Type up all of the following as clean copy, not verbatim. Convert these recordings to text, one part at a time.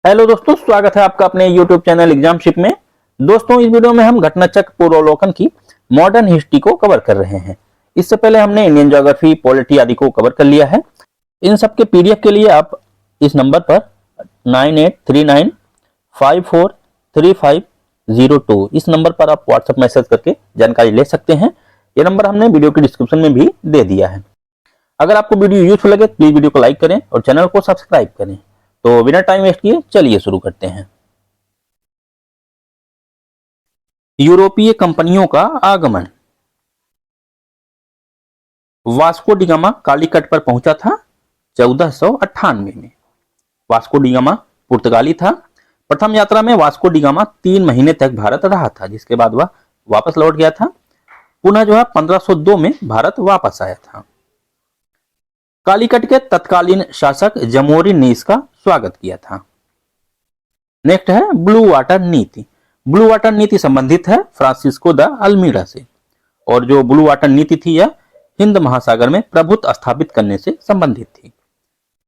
Hello दोस्तों, स्वागत है आपका अपने YouTube चैनल एग्जामशिप में। दोस्तों, इस वीडियो में हम घटनाचक्र पूर्वावलोकन की मॉडर्न हिस्ट्री को कवर कर रहे हैं। इससे पहले हमने इंडियन ज्योग्राफी, पॉलिटी आदि को कवर कर लिया है। इन सब के PDF के लिए आप इस नंबर पर 9839543502 इस नंबर पर आप व्हाट्सएप मैसेज करके जानकारी ले सकते हैं। ये नंबर हमने वीडियो के डिस्क्रिप्शन में भी दे दिया है। अगर आपको वीडियो यूजफुल लगे तो प्लीज वीडियो को लाइक करें और चैनल को सब्सक्राइब करें। तो बिना टाइम वेस्ट किए चलिए शुरू करते हैं। यूरोपीय कंपनियों का आगमन। वास्को डी गामा कालीकट पर पहुंचा था 1498 में। वास्को डी गामा पुर्तगाली था। प्रथम यात्रा में वास्को डी गामा 3 महीने तक भारत रहा था, जिसके बाद वह वापस लौट गया था। पुनः 1502 में भारत वापस आया था। कालीकट के तत्कालीन शासक जमोरी ने इसका स्वागत किया था। नेक्स्ट है ब्लू वाटर नीति। ब्लू वाटर नीति संबंधित है फ्रांसिस्को द अल्मीड़ा से, और जो ब्लू वाटर नीति थी यह हिंद महासागर में प्रभुत्व स्थापित करने से संबंधित थी।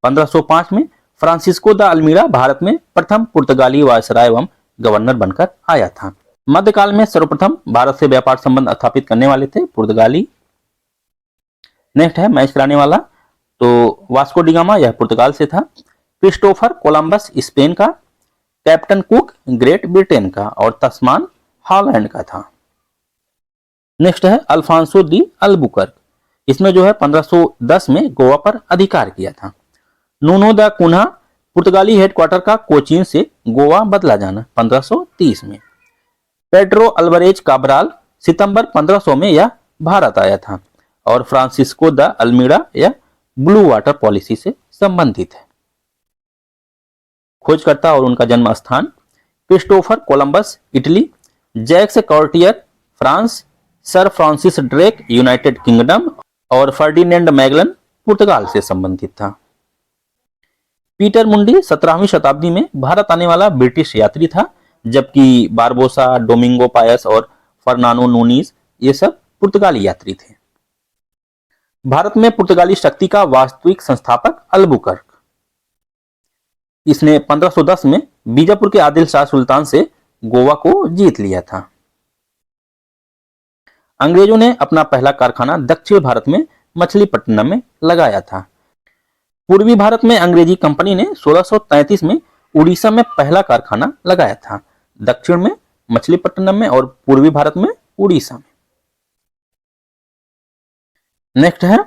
1505 में फ्रांसिस्को द अल्मीड़ा भारत में प्रथम पुर्तगाली वायसराय एवं गवर्नर बनकर आया था। मध्यकाल में सर्वप्रथम भारत से व्यापार संबंध स्थापित करने वाले थे पुर्तगाली। नेक्स्ट है मैच कराने वाला। तो वास्को डी गामा यह पुर्तगाल से था। क्रिस्टोफर कोलंबस स्पेन का। कैप्टन कुक ग्रेट ब्रिटेन का और तस्मान हॉलैंड का था। नेक्स्ट है अल्फांसो दी अल्बुकर्क। इसने जो है 1510 में गोवा पर अधिकार किया था। नूनो द कुन्हा पुर्तगाली हेडक्वार्टर का कोचीन से गोवा बदला जाना 1530 में। पेड्रो अल्वारेज काब्राल सितंबर 1500 में यह भारत आया था, और फ्रांसिस्को द अल्मीड़ा यह ब्लू वाटर पॉलिसी से संबंधित है। खोजकर्ता और उनका जन्म स्थान Christopher Columbus Italy, Jacques Cartier France, Sir Francis Drake United Kingdom और फर्डिनेंड मैगलन पुर्तगाल से संबंधित था। पीटर मुंडी 17वीं शताब्दी में भारत आने वाला ब्रिटिश यात्री था, जबकि बारबोसा, डोमिंगो पायस और फर्नानो नूनीज ये सब पुर्तगाली यात्री थे। भारत में पुर्तगाली शक्ति का वास्तविक संस्थापक अल्बुकर्क। इसने 1510 में बीजापुर के आदिल शाह सुल्तान से गोवा को जीत लिया था। अंग्रेजों ने अपना पहला कारखाना दक्षिण भारत में मछलीपट्टनम में लगाया था। पूर्वी भारत में अंग्रेजी कंपनी ने 1633 में उड़ीसा में पहला कारखाना लगाया था। दक्षिण में मछलीपट्टनम में और पूर्वी भारत में उड़ीसा में। नेक्स्ट है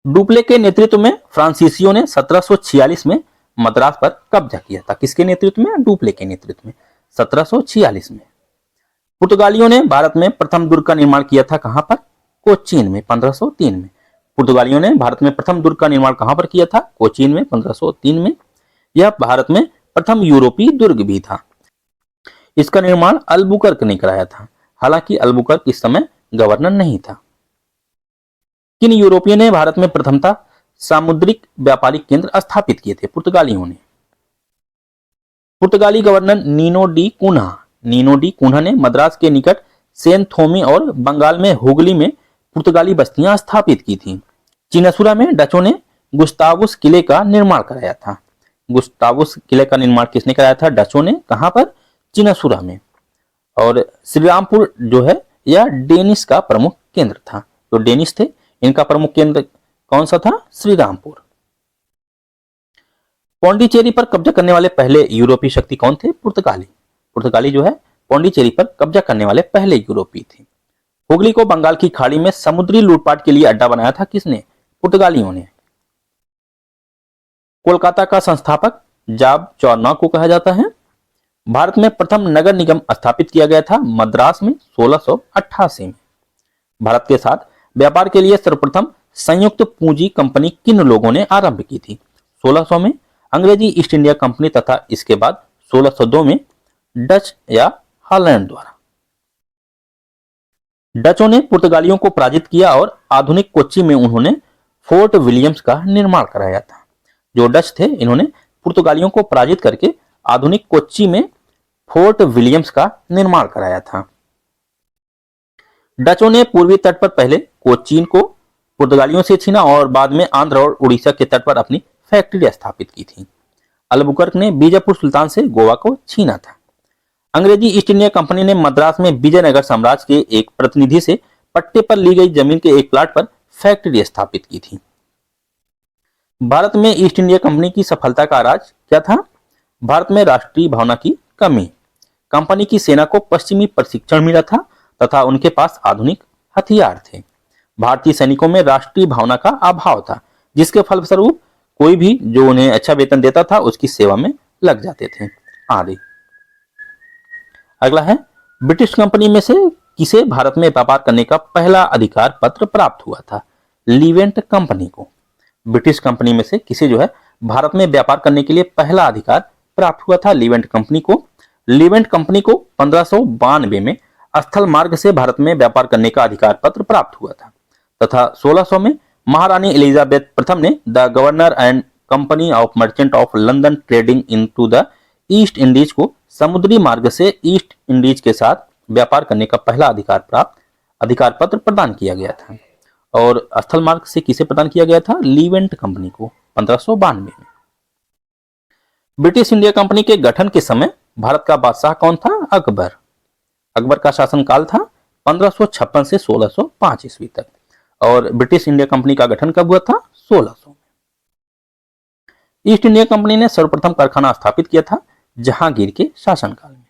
डुप्ले के नेतृत्व में फ्रांसीसियों ने 1746 में मद्रास पर कब्जा किया था। किसके नेतृत्व में? डुप्ले के नेतृत्व में 1746 में। पुर्तगालियों ने भारत में प्रथम दुर्ग का निर्माण किया था। कहां पर? कोचीन में 1503 में। पुर्तगालियों ने भारत में प्रथम दुर्ग का निर्माण कहां पर किया था? कोचीन में 1503 में। यह भारत में प्रथम यूरोपीय दुर्ग भी था। इसका निर्माण अल्बुकर्क ने कराया था। हालांकि अल्बुकर्क इस समय गवर्नर नहीं था। किन यूरोपियों ने भारत में प्रथमतः सामुद्रिक व्यापारिक केंद्र स्थापित किए थे? पुर्तगालियों ने। पुर्तगाली गवर्नर नीनो डी कुन्हा ने मद्रास के निकट सेन थोमी और बंगाल में हुगली में पुर्तगाली बस्तियां स्थापित की थी। चिनासुरा में डचों ने गुस्तावुस किले का निर्माण कराया था। गुस्तावुस किले का निर्माण किसने कराया था? डचों ने। कहां पर? चिनासुरा में। और श्रीरामपुर जो है यह डेनिश का प्रमुख केंद्र था। जो डेनिश थे इनका प्रमुख केंद्र कौन सा था? श्रीरामपुर। पौंडीचेरी पर कब्जा करने वाले पहले यूरोपीय शक्ति कौन थे? पुर्तगाली। पुर्तगाली जो है पौंडीचेरी पर कब्जा करने वाले पहले यूरोपीय थे। हुगली को बंगाल की खाड़ी में समुद्री लूटपाट के लिए अड्डा बनाया था। किसने? पुर्तगालियों ने। कोलकाता का संस्थापक जाब चौरनॉ को कहा जाता है। भारत में प्रथम नगर निगम स्थापित किया गया था मद्रास में 1688 में। भारत के साथ व्यापार के लिए सर्वप्रथम संयुक्त पूंजी कंपनी किन लोगों ने आरंभ की थी? 1600 में अंग्रेजी ईस्ट इंडिया कंपनी तथा इसके बाद 1602 में डच या हॉलैंड द्वारा। डचों ने पुर्तगालियों को पराजित किया और आधुनिक कोच्चि में उन्होंने फोर्ट विलियम्स का निर्माण कराया था। जो डच थे इन्होंने पुर्तगालियों को पराजित करके आधुनिक कोच्चि में फोर्ट विलियम्स का निर्माण कराया था। डचों ने पूर्वी तट पर पहले कोचीन को पुर्तगालियों से छीना और बाद में आंध्र और उड़ीसा के तट पर अपनी फैक्ट्री स्थापित की थी। अल्बुकर्क ने बीजापुर सुल्तान से गोवा को छीना था। अंग्रेजी ईस्ट इंडिया कंपनी ने मद्रास में विजयनगर साम्राज्य के एक प्रतिनिधि से पट्टे पर ली गई जमीन के एक प्लाट पर फैक्ट्री स्थापित की थी। भारत में ईस्ट इंडिया कंपनी की सफलता का राज क्या था? भारत में राष्ट्रीय भावना की कमी। कंपनी की सेना को पश्चिमी प्रशिक्षण मिला था तथा उनके पास आधुनिक हथियार थे। भारतीय सैनिकों में राष्ट्रीय भावना का अभाव था, जिसके फलस्वरूप कोई भी जो उन्हें अच्छा वेतन देता था उसकी सेवा में लग जाते थे आदि। अगला है, ब्रिटिश कंपनी में से किसे भारत में व्यापार करने का पहला अधिकार पत्र प्राप्त हुआ था? लीवेंट कंपनी को। ब्रिटिश कंपनी में से किसे जो है भारत में व्यापार करने के लिए पहला अधिकार प्राप्त हुआ था? लीवेंट कंपनी को। लीवेंट कंपनी को 1592 में स्थल मार्ग से भारत में व्यापार करने का अधिकार पत्र प्राप्त हुआ था तथा 1600 में महारानी एलिजाबेथ प्रथम ने the governor and company of merchant of London trading into the east Indies को समुद्री मार्ग से ईस्ट इंडीज के साथ व्यापार करने का पहला अधिकार पत्र प्रदान किया गया था। और स्थल मार्ग से किसे प्रदान किया गया था? लीवेंट कंपनी को 1592 में। ब्रिटिश इंडिया कंपनी के गठन के समय भारत का बादशाह कौन था? अकबर। अकबर का शासनकाल था 1556 से 1605 ईस्वी तक। और ब्रिटिश इंडिया कंपनी का गठन कब हुआ था? 1600 में। ईस्ट इंडिया कंपनी ने सर्वप्रथम कारखाना स्थापित किया था जहांगीर के शासनकाल में।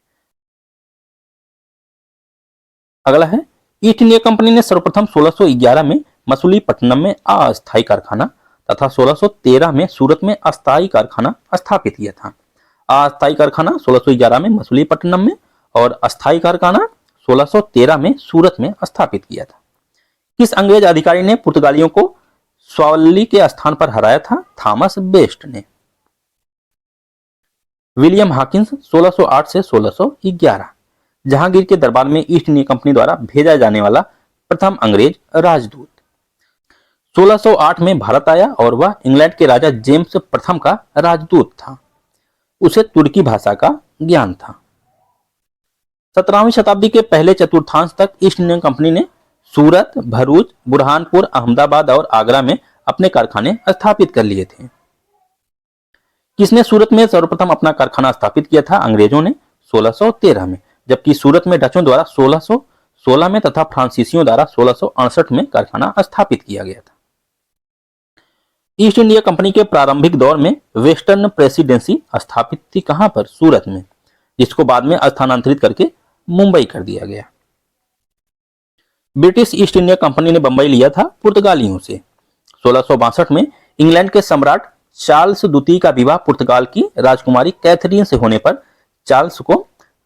अगला है, ईस्ट इंडिया कंपनी ने सर्वप्रथम 1611 में मसूलीपट्टनम में अस्थायी कारखाना तथा 1613 में सूरत में अस्थायी कारखाना स्थापित किया था। अस्थायी कारखाना 1611 में मसूलीपट्टनम में और अस्थायी कारखाना 1613 में सूरत में स्थापित किया था। किस अंग्रेज अधिकारी ने पुर्तगालियों को स्वावलंबी के स्थान पर हराया था? थॉमस बेस्ट ने। विलियम हॉकिंस 1608 से 1611 जहांगीर के दरबार में ईस्ट इंडिया कंपनी द्वारा भेजा जाने वाला प्रथम अंग्रेज राजदूत। 1608 में भारत आया और वह इंग्लैंड के राजा जेम्स प्रथम का राजदूत था। उसे तुर्की भाषा का ज्ञान था। 17वीं शताब्दी के पहले चतुर्थांश तक ईस्ट इंडिया कंपनी ने सूरत, भरूच, बुरहानपुर, अहमदाबाद और आगरा में अपने कारखाने स्थापित कर लिए थे। किसने सूरत में सर्वप्रथम अपना कारखाना स्थापित किया था? अंग्रेजों ने 1613 में, जबकि सूरत में डचों द्वारा 1616 में तथा फ्रांसीसियों द्वारा 1668 में कारखाना स्थापित किया गया था। ईस्ट इंडिया कंपनी के प्रारंभिक दौर में वेस्टर्न प्रेसिडेंसी स्थापित थी कहां पर? सूरत में, जिसको बाद में स्थानांतरित करके मुंबई कर दिया गया। ब्रिटिश ईस्ट इंडिया कंपनी ने बंबई लिया था पुर्तगालियों से। 1662 में इंग्लैंड के सम्राट चार्ल्स द्वितीय का विवाह पुर्तगाल की राजकुमारी कैथरीन से होने पर चार्ल्स को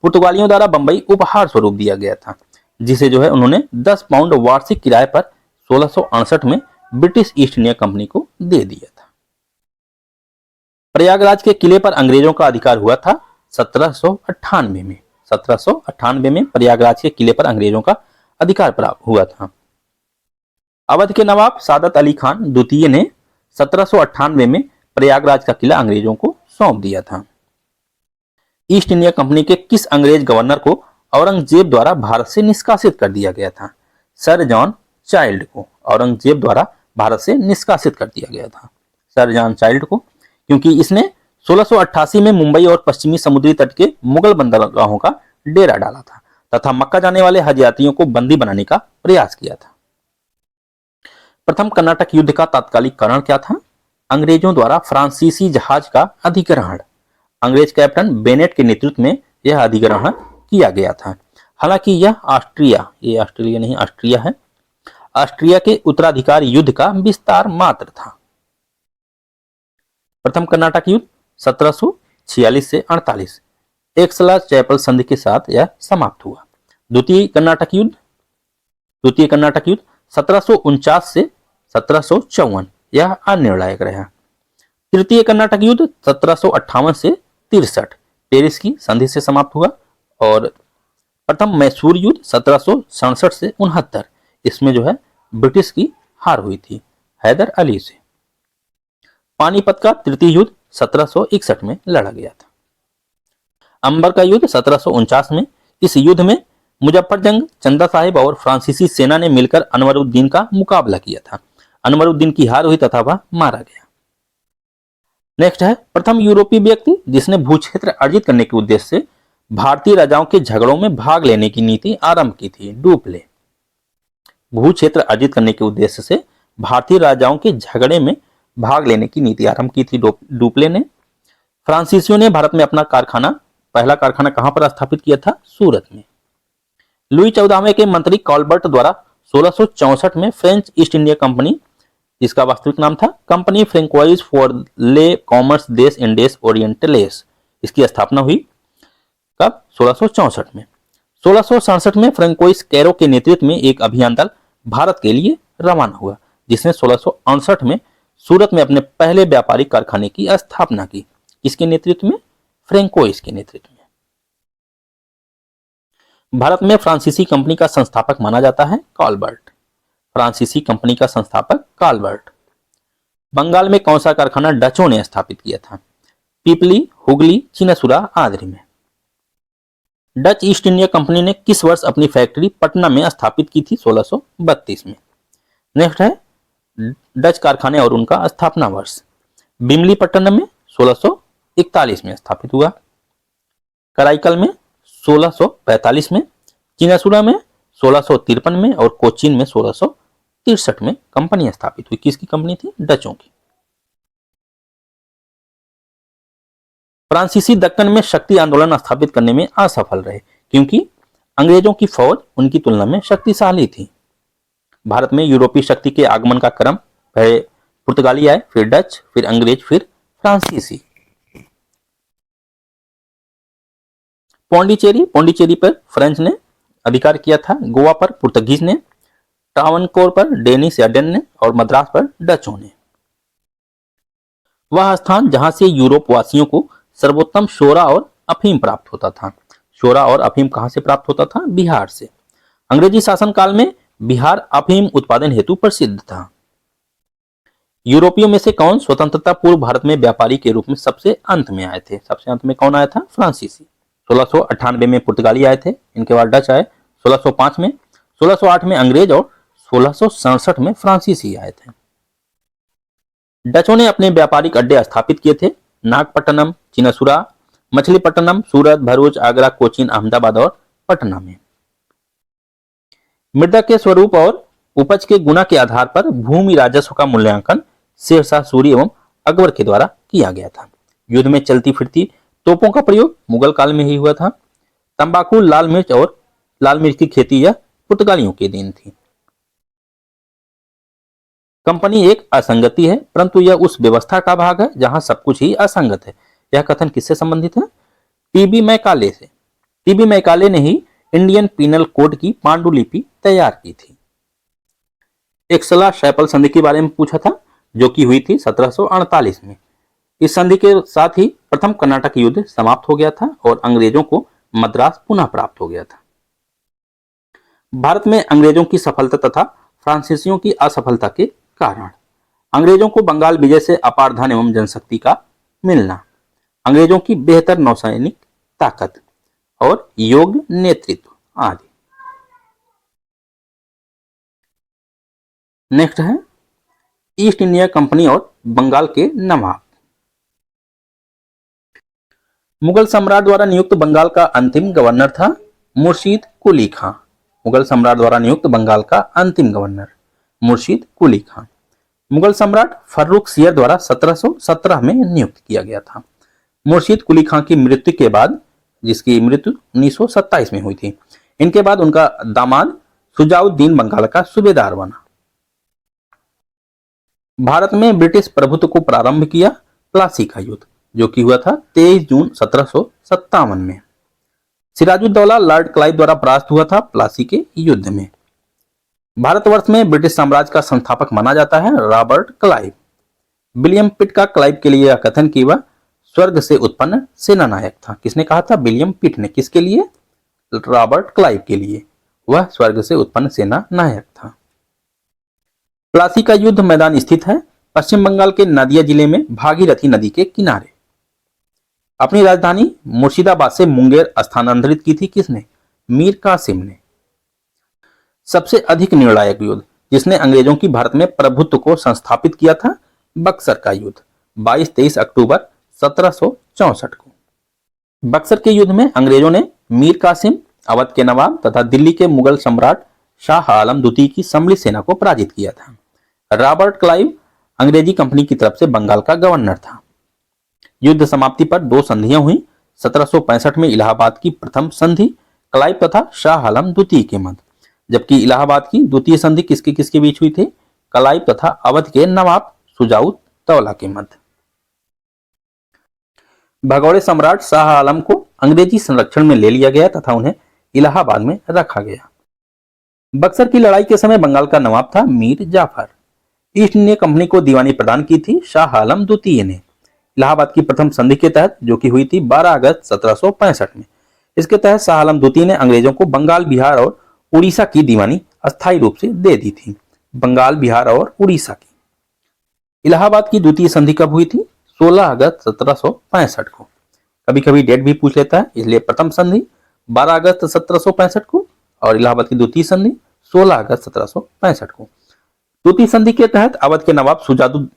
पुर्तगालियों द्वारा बंबई उपहार स्वरूप दिया गया था, जिसे जो है उन्होंने 10 पाउंड वार्षिक किराए पर 1668 में ब्रिटिश ईस्ट इंडिया कंपनी को दे दिया था। प्रयागराज के किले पर अंग्रेजों का अधिकार हुआ था 1798 में। 1798 में प्रयागराज के किले पर अंग्रेजों का अधिकार प्राप्त हुआ था। अवध के नवाब सादत अली खान द्वितीय ने 1798 में प्रयागराज का किला अंग्रेजों को सौंप दिया था। ईस्ट इंडिया कंपनी के किस अंग्रेज गवर्नर को औरंगजेब द्वारा भारत से निष्कासित कर दिया गया था? सर जॉन चाइल्ड को औरंगजेब द्वारा भारत से निष्कासित कर दिया गया था। सर जॉन चाइल्ड को, क्योंकि इसने 1688 में मुंबई और पश्चिमी समुद्री तट के मुगल बंदरगाहों का डेरा डाला था तथा मक्का जाने वाले हज यात्रियों को बंदी बनाने का प्रयास किया था। प्रथम कर्नाटक युद्ध का तात्कालिक कारण क्या था? अंग्रेजों द्वारा फ्रांसीसी जहाज का अधिग्रहण। अंग्रेज कैप्टन बेनेट के नेतृत्व में यह अधिग्रहण किया गया था। हालांकि यह ऑस्ट्रिया है, ऑस्ट्रिया के उत्तराधिकार युद्ध का विस्तार मात्र था। प्रथम कर्नाटक युद्ध 1746 से 48 एक्सला चैपल संधि के साथ यह समाप्त हुआ। द्वितीय कर्नाटक युद्ध 1749 से 1754 यह अनिर्णायक रहा। तृतीय कर्नाटक युद्ध 1758 से 63 पेरिस की संधि से समाप्त हुआ। और प्रथम मैसूर युद्ध 1767 से 69 इसमें जो है ब्रिटिश की हार हुई थी हैदर अली से। पानीपत का तृतीय युद्ध 1761 में लड़ा गया था। अंबर का युद्ध 1749 में। इस युद्ध में मुजफ्फरजंग, चंदा साहिब और फ्रांसीसी सेना ने मिलकर अनवरुद्दीन का मुकाबला किया था। अनवरुद्दीन की हार हुई तथा वह मारा गया। नेक्स्ट है प्रथम यूरोपीय व्यक्ति जिसने भूक्षेत्र अर्जित करने के उद्देश्य से भारतीय राजाओं के झगड़ों में भाग लेने की नीति आरंभ की थी, डुप्ले। भूक्षेत्र अर्जित करने के उद्देश्य से भारतीय राजाओं के झगड़े में भाग लेने की नीति आरंभ की थी डुप्ले ने। फ्रांसीसियों ने भारत में अपना पहला कारखाना कहां पर स्थापित किया था? सूरत में। लुई 14वें के मंत्री कॉलबर्ट द्वारा 1664 में फ्रेंच ईस्ट इंडिया कंपनी, जिसका वास्तविक नाम था कंपनी फ्रेंकोइज फॉर ले कॉमर्स देस इंडेस ओरिएंटलेस, इसकी स्थापना हुई कब? 1664 में। 1667 में फ्रेंकोइस कैरो के नेतृत्व में एक अभियान दल भारत के लिए रवाना हुआ, जिसने 1668 में सूरत में अपने पहले व्यापारिक कारखाने की स्थापना की। किसके नेतृत्व में? फ्रेंकोइस के नेतृत्व में। भारत में फ्रांसीसी कंपनी का संस्थापक माना जाता है कॉलबर्ट। फ्रांसीसी कंपनी का संस्थापक कॉलबर्ट। बंगाल में कौन सा कारखाना डचों ने स्थापित किया था? पिपली, हुगली, चिनसुरा आदि में। डच ईस्ट इंडिया कंपनी ने किस वर्ष अपनी फैक्ट्री पटना में स्थापित की थी? 1632 में। नेक्स्ट है डच कारखाने और उनका स्थापना वर्ष। बिमलीपट्टनम में 1641 में स्थापित हुआ, कराईकल में 1645 में, चिनासुरा में 1653 में और कोचीन में 1663 में कंपनी स्थापित हुई। किसकी कंपनी थी? डचों की। फ्रांसीसी दक्कन में शक्ति आंदोलन स्थापित करने में असफल रहे क्योंकि अंग्रेजों की फौज उनकी तुलना में शक्तिशाली थी। भारत में यूरोपीय शक्ति के आगमन का क्रम पहले पुर्तगाली आए, फिर डच, फिर अंग्रेज, फिर फ्रांसीसी। पौंडीचेरी पर फ्रेंच ने अधिकार किया था, गोवा पर पुर्तगीज ने, ट्रावनकोर पर डेनिश या डेन ने और मद्रास पर डचों ने। वह स्थान जहां से यूरोप वासियों को सर्वोत्तम शोरा और अफीम प्राप्त होता था। शोरा और अफीम कहां से प्राप्त होता था? बिहार से। अंग्रेजी शासनकाल में बिहार अफीम उत्पादन हेतु प्रसिद्ध था। यूरोपियों में से कौन स्वतंत्रता पूर्व भारत में व्यापारी के रूप में सबसे अंत में आए थे? सबसे अंत में कौन आया था? फ्रांसीसी। 1698 में पुर्तगाली आए थे, इनके बाद डच आए 1605 में, 1608 में अंग्रेज और 1667 में फ्रांसीसी आए थे। डचों ने अपने व्यापारिक अड्डे स्थापित किए थे नागपट्टनम, चिनसुरा, मछलीपट्टनम, सूरत, भरूच, आगरा, कोचीन, अहमदाबाद और पटना में। मृदा के स्वरूप और उपज के गुना के आधार पर भूमि राजस्व का मूल्यांकन शेरशाह सूरी एवं अकबर के द्वारा किया गया था। युद्ध में चलती फिरती तोपों का प्रयोग मुगल काल में ही हुआ था। तंबाकू, लाल मिर्च की खेती यह पुर्तगालियों के दिन थी। कंपनी एक असंगति है, परंतु यह उस व्यवस्था का भाग है जहां सब कुछ ही असंगत है। यह कथन किससे संबंधित है? टीबी मैकाले से। टीबी मैकाले ने ही इंडियन पीनल कोड की पांडुलिपि तैयार की थी। एक्सला शैपल संधि के बारे में पूछा था, जो कि हुई थी 1748 में। इस संधि के साथ ही प्रथम कर्नाटक युद्ध समाप्त हो गया था और अंग्रेजों को मद्रास पुनः प्राप्त हो गया था। भारत में अंग्रेजों की सफलता तथा फ्रांसीसियों की असफलता के कारण अंग्रेजों को बंगाल विजय से अपार धन एवं जनशक्ति का मिलना, अंग्रेजों की बेहतर नौसैनिक ताकत और योग्य नेतृत्व आदि। नेक्स्ट है ईस्ट इंडिया कंपनी और बंगाल के नवाब। मुगल सम्राट द्वारा नियुक्त बंगाल का अंतिम गवर्नर था मुर्शीद कुली खां। मुगल सम्राट द्वारा नियुक्त बंगाल का अंतिम गवर्नर मुर्शीद कुली खां। मुगल सम्राट फर्रुखसियर द्वारा 1717 में नियुक्त किया गया था। मुर्शीद कुली खां की मृत्यु के बाद, जिसकी मृत्यु 1927 में हुई थी, इनके बाद उनका दामाद सुजाउद्दीन बंगाल का सूबेदार बना। भारत में ब्रिटिश प्रभुत्व को प्रारंभ किया प्लासी का युद्ध, जो कि हुआ था 23 जून 1757 में। सिराजुद्दौला लॉर्ड क्लाइव द्वारा परास्त हुआ था प्लासी के युद्ध में। भारतवर्ष में ब्रिटिश साम्राज्य का संस्थापक माना जाता है रॉबर्ट क्लाइव। विलियम पिट का क्लाइव के लिए यह कथन कि वह स्वर्ग से उत्पन्न सेना नायक था। किसने कहा था? विलियम पिट ने। किसके लिए? रॉबर्ट क्लाइव के लिए। वह स्वर्ग से उत्पन्न सेना नायक था। प्लासी का युद्ध मैदान स्थित है पश्चिम बंगाल के नदिया जिले में भागीरथी नदी के किनारे। अपनी राजधानी मुर्शिदाबाद से मुंगेर स्थानांतरित की थी किसने? मीर कासिम ने। सबसे अधिक निर्णायक युद्ध जिसने अंग्रेजों की भारत में प्रभुत्व को संस्थापित किया था बक्सर का युद्ध। 22-23 अक्टूबर 1764 को। बक्सर के युद्ध में अंग्रेजों ने मीर कासिम, अवध के नवाब तथा दिल्ली के मुगल सम्राट शाह आलम द्वितीय की सम्मिलित सेना को पराजित किया था। रॉबर्ट क्लाइव अंग्रेजी कंपनी की तरफ से बंगाल का गवर्नर था। युद्ध समाप्ति पर दो संधियां हुई। 1765 में इलाहाबाद की प्रथम संधि क्लाइव तथा शाह आलम द्वितीय के मध्य, जबकि इलाहाबाद की द्वितीय संधि किसके किसके बीच हुई थी? क्लाइव तथा अवध के नवाब शुजाउद्दौला के मध्य। भगौड़े सम्राट शाह आलम को अंग्रेजी संरक्षण में ले लिया गया तथा उन्हें इलाहाबाद में रखा गया। बक्सर की लड़ाई के समय बंगाल का नवाब था Mir Jafar. East India Company को दीवानी प्रदान की थी शाह आलम द्वितीय ने। इलाहाबाद की प्रथम संधि के तहत, जो कि हुई थी 12 अगस्त 1765 में, इसके तहत शाह आलम द्वितीय ने अंग्रेजों को बंगाल, बिहार और उड़ीसा की दीवानी अस्थायी रूप से दे दी थी। बंगाल, बिहार और उड़ीसा की। इलाहाबाद की द्वितीय संधि कब हुई थी? 16 अगस्त 1765 को। कभी कभी डेट भी पूछ लेता है, इसलिए प्रथम संधि 12 अगस्त 1765 को और इलाहाबाद की द्वितीय संधि 16 अगस्त 1765 को। द्वितीय संधि के तहत अवध के नवाब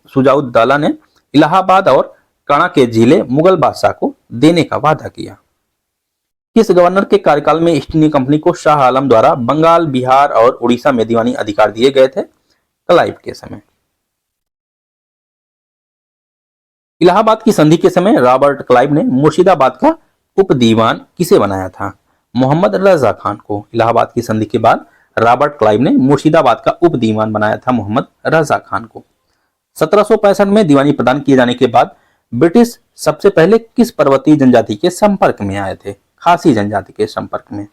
शुजाउद्दौला ने इलाहाबाद और कणा के जिले मुगल बादशाह को देने का वादा किया। किस गवर्नर के कार्यकाल में ईस्ट इंडिया कंपनी को शाह आलम द्वारा बंगाल, बिहार और उड़ीसा में दीवानी अधिकार दिए गए थे? क्लाइव के समय। इलाहाबाद की संधि के समय रॉबर्ट क्लाइव ने मुर्शिदाबाद का उप दीवान किसे बनाया था? मोहम्मद रजा खान को। इलाहाबाद की संधि के बाद रॉबर्ट क्लाइव ने मुर्शिदाबाद का उप दीवान बनाया था मोहम्मद रजा खान को। 1765 में दीवानी प्रदान किए जाने के बाद ब्रिटिश सबसे पहले किस पर्वतीय जनजाति के संपर्क में आए थे? खासी जनजाति के संपर्क में।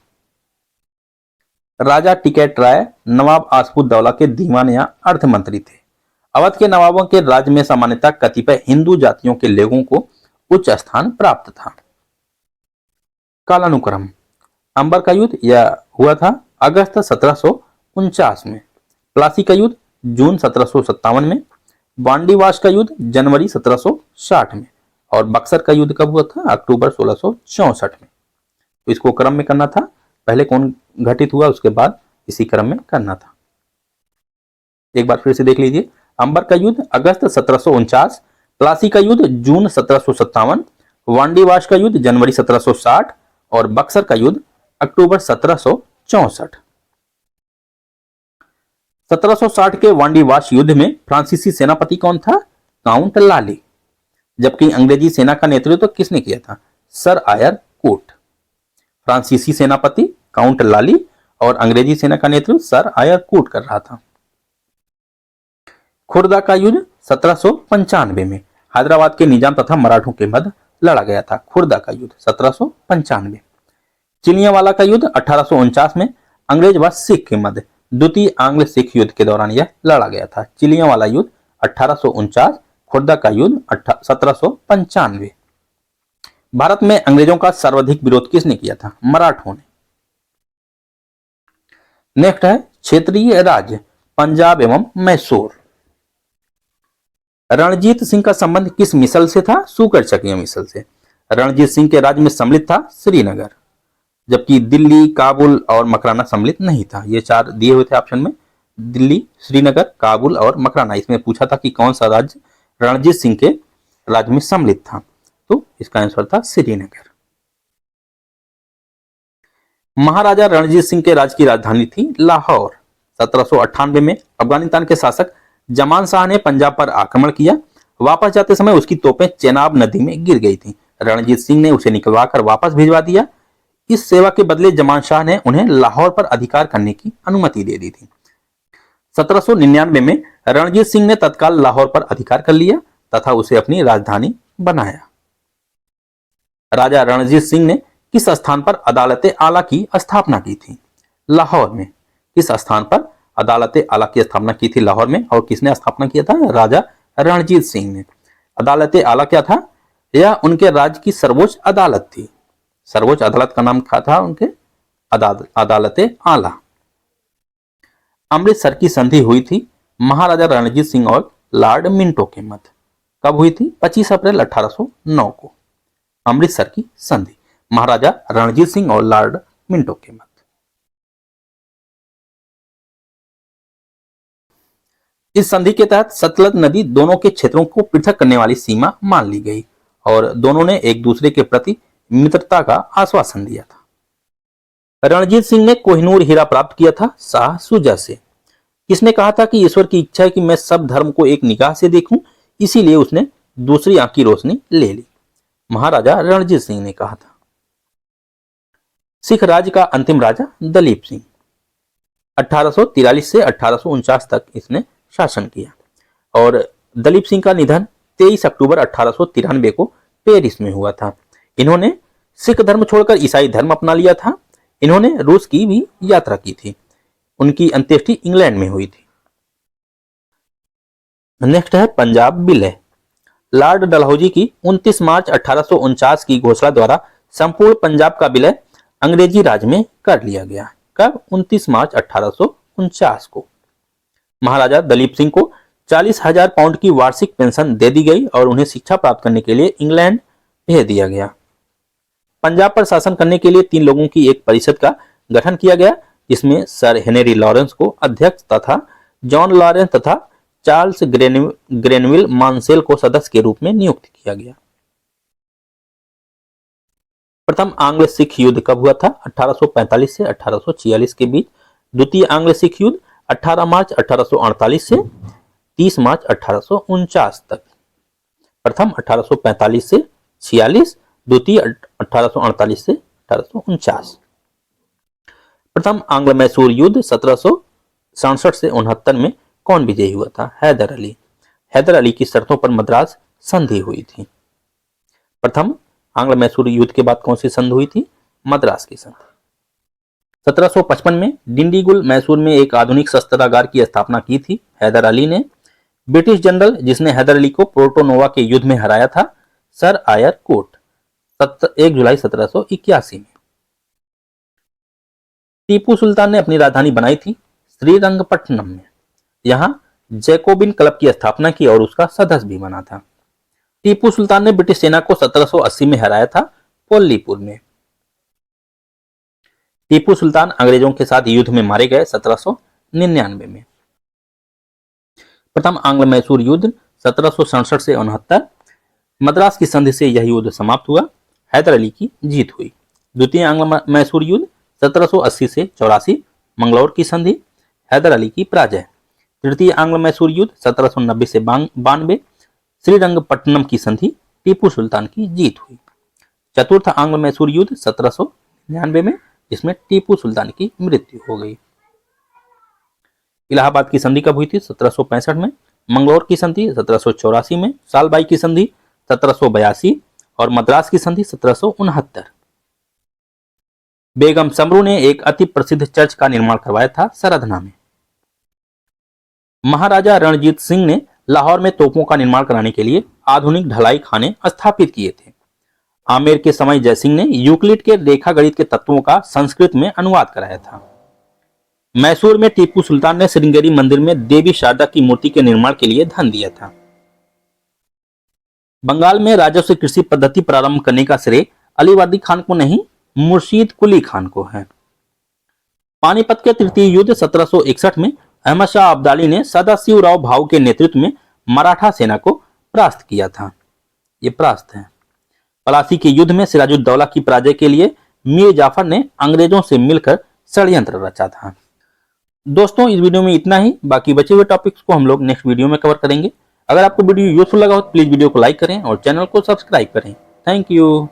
राजा टिकैत राय नवाब आसिफउद्दौला के दीवान या अर्थमंत्री थे। अवध के नवाबों के राज्य में सामान्यतः कतिपय हिंदू जातियों के लोगों को उच्च स्थान प्राप्त था। कालानुक्रम। अंबर का युद्ध यह हुआ था अगस्त 1749 में। प्लासी का युद्ध जून 1757 में। वांडीवाश का युद्ध जनवरी 1760 में और बक्सर का युद्ध कब हुआ था? अक्टूबर 1664 में। तो इसको क्रम में करना था, पहले कौन घटित हुआ उसके बाद इसी क्रम में करना था। एक बार फिर से देख लीजिए। अंबर का युद्ध अगस्त 1749, प्लासी का युद्ध जून 1757, वांडीवाश का युद्ध जनवरी 1760 और बक्सर का युद्ध अक्टूबर 1764। 1760 के वांडीवाश युद्ध में फ्रांसीसी सेनापति कौन था? काउंट लाली। जबकि अंग्रेजी सेना का नेतृत्व किसने किया था? सर आयर कूट। फ्रांसीसी सेनापति काउंट लाली और अंग्रेजी सेना का नेतृत्व सर आयर कूट कर रहा था। खुर्दा का युद्ध 1795 में हैदराबाद के निजाम तथा मराठों के मध्य लड़ा गया था। खुर्दा का युद्ध 1795। चिलियांवाला का युद्ध 1849 में अंग्रेज व सिख के मध्य द्वितीय आंग्ल सिख युद्ध के दौरान यह लड़ा गया था। चिलियांवाला युद्ध 1849, खुर्दा का युद्ध 1795। भारत में अंग्रेजों का सर्वाधिक विरोध किसने किया था? मराठों ने। नेक्स्ट है क्षेत्रीय राज्य पंजाब एवं मैसूर। रणजीत सिंह का संबंध किस मिसल से था? सूकर चकिया मिसल से। रणजीत सिंह के राज्य में सम्मिलित था श्रीनगर, जबकि दिल्ली, काबुल और मकराना सम्मिलित नहीं था। ये चार दिए हुए थे ऑप्शन में, दिल्ली, श्रीनगर, काबुल और मकराना। इसमें पूछा था कि कौन सा राज्य रणजीत सिंह के राज्य में सम्मिलित था, तो इसका आंसर था श्रीनगर। महाराजा रणजीत सिंह के राज्य की राजधानी थी लाहौर। 1798 में अफगानिस्तान के शासक जमान शाह ने पंजाब पर आक्रमण किया। वापस जाते समय उसकी तोपें चेनाब नदी में गिर गई थीं। रणजीत सिंह ने उसे निकलवाकर वापस भिजवा दिया। इस सेवा के बदले जमान शाह ने उन्हें लाहौर पर अधिकार करने की अनुमति दे दी थी। 1799 में रणजीत सिंह ने तत्काल लाहौर पर अधिकार कर लिया तथा उसे अपनी राजधानी बनाया। राजा रणजीत सिंह ने किस स्थान पर अदालत आला की स्थापना की थी? लाहौर में। किस स्थान पर अदालत आला की स्थापना की थी? लाहौर में। और किसने स्थापना किया था? राजा रणजीत सिंह ने। अदालत आला क्या था? यह उनके राज्य की सर्वोच्च अदालत थी। सर्वोच्च अदालत का नाम क्या था उनके? अदालत आला। अमृतसर की संधि हुई थी महाराजा रणजीत सिंह और लॉर्ड मिंटो के मध्य। कब हुई थी? 25 अप्रैल 1809 को अमृतसर की संधि महाराजा रणजीत सिंह और लॉर्ड मिंटो के मध्य। इस संधि के तहत सतलज नदी दोनों के क्षेत्रों को पृथक करने वाली सीमा मान ली गई और दोनों ने एक दूसरे के प्रति मित्रता का आश्वासन दिया था। रणजीत सिंह ने कोहिनूर हीरा प्राप्त किया था शाह शुजा से। किसने कहा था कि ईश्वर की इच्छा है कि मैं सब धर्म को एक निगाह से देखूं, इसीलिए उसने दूसरी आंख की रोशनी ले ली। महाराजा रणजीत सिंह ने कहा था। सिख राज्य का अंतिम राजा दलीप सिंह। 1843 से 1849 तक इसने शासन किया और दलीप सिंह का निधन 23 अक्टूबर 1893 को पेरिस में हुआ था। इन्होंने सिख धर्म छोड़कर ईसाई धर्म अपना लिया था। इन्होंने रूस की भी यात्रा की थी। उनकी अंत्येष्टि इंग्लैंड में हुई थी। नेक्स्ट है पंजाब विलय। लॉर्ड डलहौजी की 29 मार्च 1849 की घोषणा द्वारा संपूर्ण पंजाब का विलय अंग्रेजी राज में कर लिया गया। कब? 29 मार्च 1849 को। महाराजा दलीप सिंह को 40,000 पाउंड की वार्षिक पेंशन दे दी गई और उन्हें शिक्षा प्राप्त करने के लिए इंग्लैंड भेज दिया गया। पंजाब पर शासन करने के लिए 3 लोगों की एक परिषद का गठन किया गया, जिसमें सर हेनरी लॉरेंस को अध्यक्ष तथा जॉन लॉरेंस तथा चार्ल्स ग्रेनविल मानसेल को सदस्य के रूप में नियुक्त किया गया। प्रथम आंग्ल सिख युद्ध कब हुआ था? 1845 से 1846 के बीच। द्वितीय आंग्ल सिख युद्ध 18 मार्च 1848 से 30 मार्च 1849 तक। प्रथम 1845 से 46, द्वितीय 1848 से 1849। प्रथम आंग्ल मैसूर युद्ध 1767 से 69 में कौन विजयी हुआ था? हैदर अली। हैदर अली की शर्तों पर मद्रास संधि हुई थी। प्रथम आंग्ल मैसूर युद्ध के बाद कौन सी संधि हुई थी? मद्रास की संधि। 1755 में डिंडीगुल मैसूर में एक आधुनिक शस्त्रागार की स्थापना की थी हैदर अली ने। ब्रिटिश जनरल जिसने हैदर अली को पोर्टो नोवा के युद्ध में हराया था, सर आयर कोट, 1 जुलाई 1781 में। टीपू सुल्तान ने अपनी राजधानी बनाई थी श्रीरंगपट्टनम में। यहां जैकोबिन क्लब की स्थापना की और उसका सदस्य भी बना था। टीपू सुल्तान ने ब्रिटिश सेना को 1780 में हराया था पोल्लीपुर में। टीपू सुल्तान अंग्रेजों के साथ युद्ध में मारे गए 1799 में। प्रथम आंग्ल मैसूर युद्ध 1767 से 69। मद्रास की संधि से यह युद्ध समाप्त हुआ, हैदर अली की जीत हुई। द्वितीय आंग्ल मैसूर युद्ध 1780 से 84, मंगलौर की संधि, हैदर अली की पराजय। तृतीय आंग्ल मैसूर युद्ध 1790 से 92, श्रीरंगपट्टनम की संधि, टीपू सुल्तान की जीत हुई। चतुर्थ आंग्ल मैसूर युद्ध 1799 में, जिसमें टीपू सुल्तान की मृत्यु हो गई। इलाहाबाद की संधि कब हुई थी? 1765 में। मंगलौर की संधि 1784 में। सालबाई की संधि 1782 और मद्रास की संधि 1769। बेगम समरू ने एक अति प्रसिद्ध चर्च का निर्माण करवाया था सरधना में। महाराजा रणजीत सिंह ने लाहौर में तोपों का निर्माण कराने के लिए आधुनिक ढलाई खाने स्थापित किए थे। आमेर के समय जयसिंह ने यूक्लिड के रेखा गणित के तत्वों का संस्कृत में अनुवाद कराया था। मैसूर में टीपू सुल्तान ने श्रृंगेरी मंदिर में देवी शारदा की मूर्ति के निर्माण के लिए धन दिया था। बंगाल में राजस्व कृषि पद्धति प्रारंभ करने का श्रेय अलीवर्दी खान को नहीं, मुर्शीद कुली खान को है। पानीपत के तृतीय युद्ध 1761 में अहमद शाह अब्दाली ने सदाशिवराव भाऊ के नेतृत्व में मराठा सेना को परास्त किया था। ये परास्त है। पलासी के युद्ध में सिराजुद्दौला की पराजय के लिए मीर जाफर ने अंग्रेजों से मिलकर षड्यंत्र रचा था। दोस्तों, इस वीडियो में इतना ही। बाकी बचे हुए टॉपिक्स को हम लोग नेक्स्ट वीडियो में कवर करेंगे। अगर आपको वीडियो यूजफुल लगा हो तो प्लीज वीडियो को लाइक करें और चैनल को सब्सक्राइब करें। Thank you.